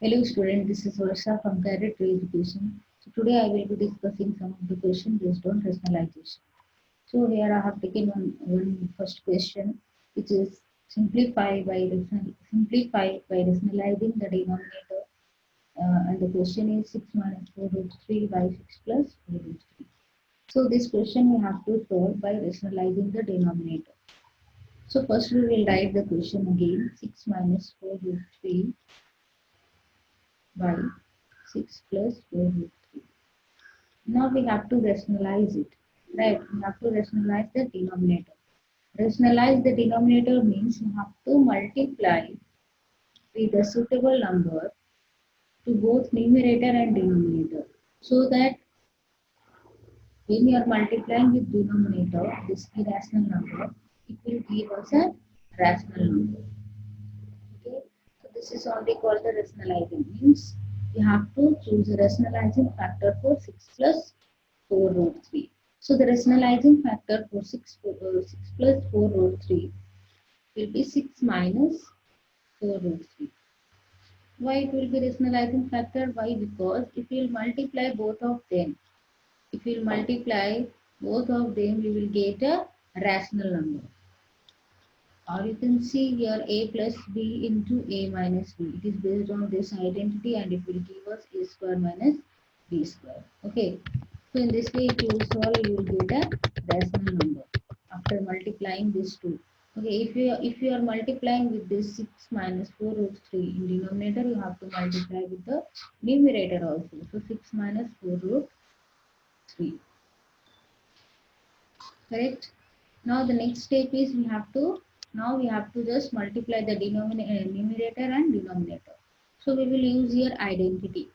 Hello student, this is Varsha from Cadet Education. So today I will be discussing some of the questions based on rationalization. So here I have taken one first question, which is simplify by rationalizing the denominator. And the question is 6 minus 4 root 3 by 6 plus 4 root 3. So this question we have to solve by rationalizing the denominator. So first we will write the question again, 6 minus 4 root 3 by 6 plus 4 root 3. Now we have to rationalize it, right? We have to rationalize the denominator. Rationalize the denominator means you have to multiply with a suitable number to both numerator and denominator, so that when you are multiplying with denominator, this irrational number, it will give us a rational number. Okay, so this is only called the rationalizing. Means you have to choose a rationalizing factor for 6 plus 4 root 3. So the rationalizing factor for 6 plus 4 root 3 will be 6 minus 4 root 3. Why it will be rationalizing factor? Why? Because if we will multiply both of them, we will get a rational number. Or you can see here a plus b into a minus b. It is based on this identity and it will give us a square minus b square. Okay. So in this way, if you will solve, you will get a rational number after multiplying these two. Okay, if you are multiplying with this 6 minus 4 root 3 in denominator, you have to multiply with the numerator also. So 6 minus 4 root 3. Correct? Now the next step is we have to just multiply the numerator and denominator. So we will use here identity.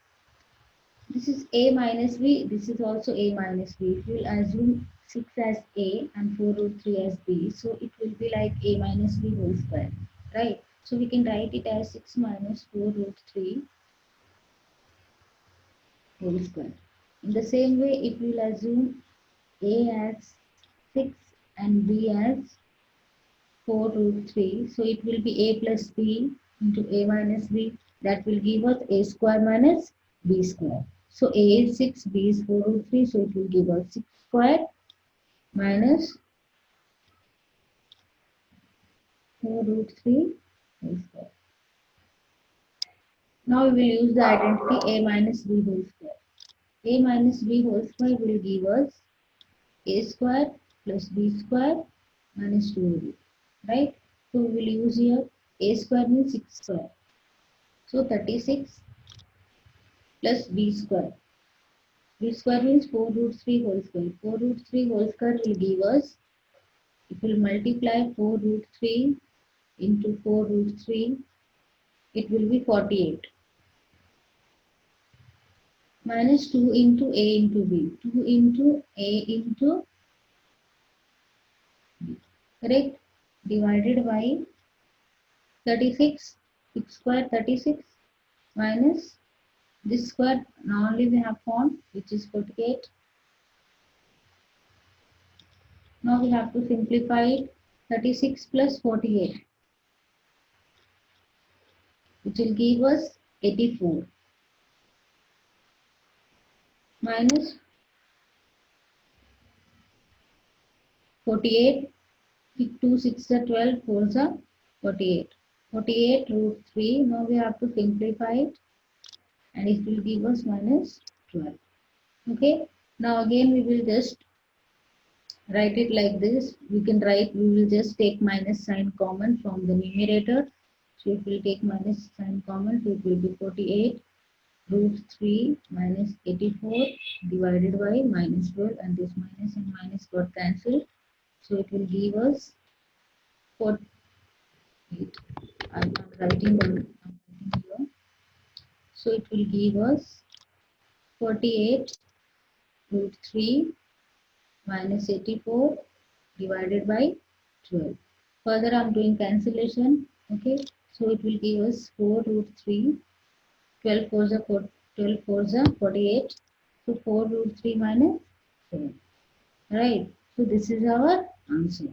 This is a minus b. This is also a minus b. If we will assume 6 as a and 4 root 3 as b, so it will be like a minus b whole square, right? So we can write it as 6 minus 4 root 3 whole square. In the same way, if we will assume a as 6 and b as 4 root 3. So it will be a plus b into a minus b. That will give us a square minus b square. So a is 6, b is 4 root 3. So it will give us 6 square minus 4 root 3 whole square. Now we will use the identity a minus b whole square. A minus b whole square will give us a square plus b square minus 2ab. Right? So we will use here a square means 6 square. So 36 plus b square. B square means 4 root 3 whole square. 4 root 3 whole square will give us, if we multiply 4 root 3 into 4 root 3, it will be 48. Minus 2 into a into b. 2 into a into b. Correct? Divided by 36. 6 square 36 minus this square. Now only we have found, which is 48. Now we have to simplify it. 36 plus 48, which will give us 84, minus 48. 2 6 are 12, 4 are 48. 48 root 3. Now we have to simplify it and it will give us minus 12. Okay. Now again we will just write it like this. We will just take minus sign common from the numerator. So if we take minus sign common, so it will be 48 root 3 minus 84 divided by minus 12, and this minus and minus got cancelled. So it will give us 48. I'm not writing down here. So it will give us 48 root 3 minus 84 divided by 12. Further I'm doing cancellation. Okay. So it will give us 4 root 3. 12 4 are 4, 12 4 are 48. So 4 root 3 minus 7. Right. So this is our answer.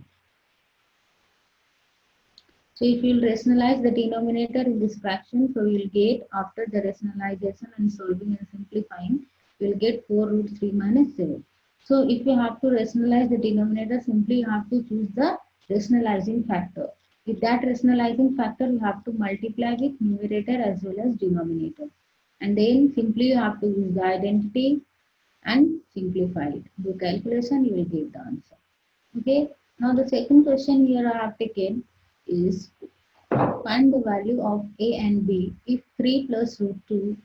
So if you will rationalize the denominator in this fraction, so you will get, after the rationalization and solving and simplifying, you will get 4 root 3 minus 7. So if you have to rationalize the denominator, simply you have to choose the rationalizing factor. With that rationalizing factor, you have to multiply with numerator as well as denominator. And then simply you have to use the identity and simplify it. Do calculation, you will get the answer. Okay. Now the second question here I have taken is, find the value of a and b if 3 plus root 2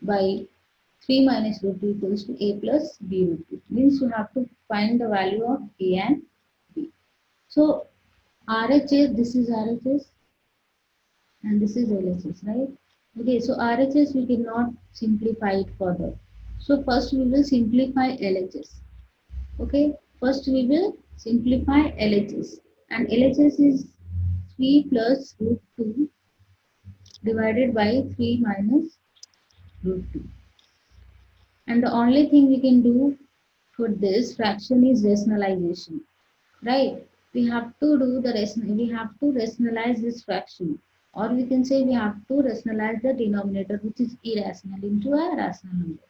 by 3 minus root 2 equals to a plus b root 2. Means you have to find the value of a and b. So RHS, this is RHS and this is LHS, right? Okay, so RHS we cannot simplify it further. So first we will simplify LHS. Okay, first we will simplify LHS, and LHS is 3 plus root 2 divided by 3 minus root 2. And the only thing we can do for this fraction is rationalization, right? We have to do the we have to rationalize this fraction, or we can say we have to rationalize the denominator, which is irrational, into a rational number.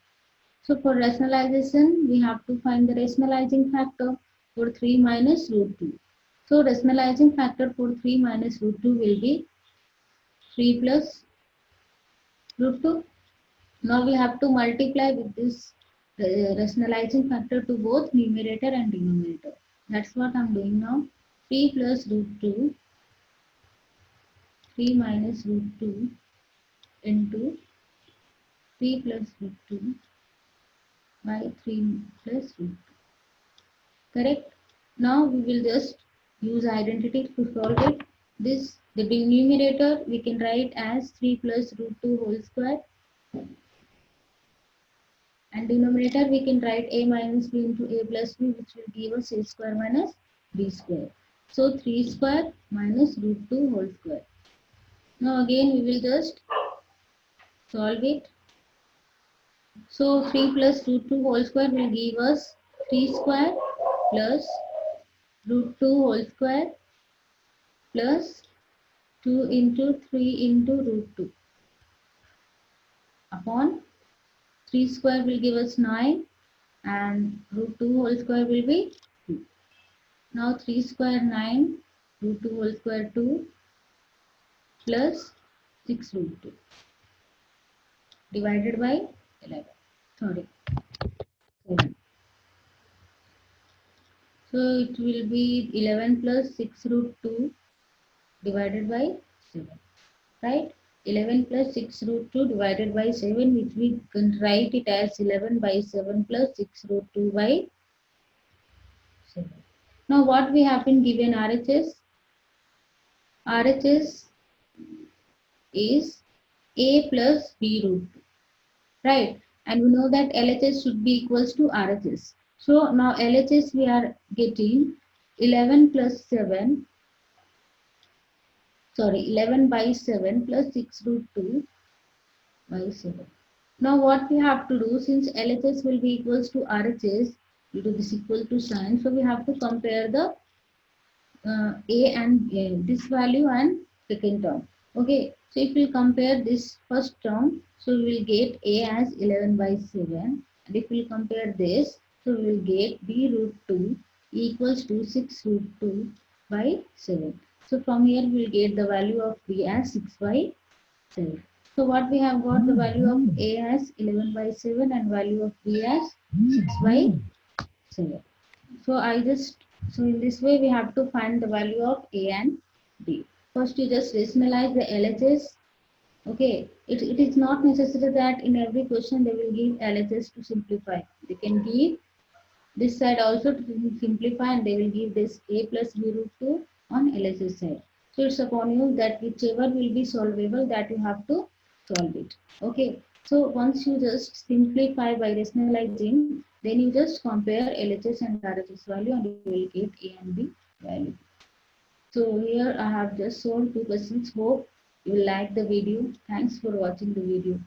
So for rationalization, we have to find the rationalizing factor for 3 minus root 2. So rationalizing factor for 3 minus root 2 will be 3 plus root 2. Now we have to multiply with this rationalizing factor to both numerator and denominator. That's what I'm doing now. 3 plus root 2, 3 minus root 2 into 3 plus root 2 by 3 plus root 2. Correct? Now we will just use identity to solve it. This, the numerator we can write as 3 plus root 2 whole square, and denominator we can write a minus b into a plus b, which will give us a square minus b square. So 3 square minus root 2 whole square. Now again we will just solve it. So 3 plus root 2 whole square will give us 3 square plus root 2 whole square plus 2 into 3 into root 2 upon 3 square will give us 9 and root 2 whole square will be 2. Now 3 square 9, root 2 whole square 2 plus 6 root 2 divided by 11. Sorry, 7. So it will be 11 plus 6 root 2 divided by 7. Right? 11 plus 6 root 2 divided by 7, which we can write it as 11 by 7 plus 6 root 2 by 7. Now what we have been given RHS? RHS is A plus B root 2. Right? And we know that LHS should be equals to RHS. So now LHS we are getting 11 plus 7, sorry, 11 by 7 plus 6 root 2 by 7. Now what we have to do, since LHS will be equals to RHS due to this equal to sign, so we have to compare the A and this value and second term. Okay, so if we compare this first term, so we will get A as 11 by 7, and if we compare this, so we will get B root 2 equals to 6 root 2 by 7. So from here we will get the value of B as 6 by 7. So what we have got, the value of A as 11 by 7 and value of B as 6 by 7. So so in this way we have to find the value of A and B. First you just rationalize the LHS. Okay, it is not necessary that in every question they will give LHS to simplify. They can give this side also to simplify, and they will give this A plus B root 2 on LHS side. So it's upon you that whichever will be solvable, that you have to solve it. Okay, so once you just simplify by rationalizing, then you just compare LHS and RHS value and you will get A and B value. So here I have just solved two questions. Hope you like the video. Thanks for watching the video.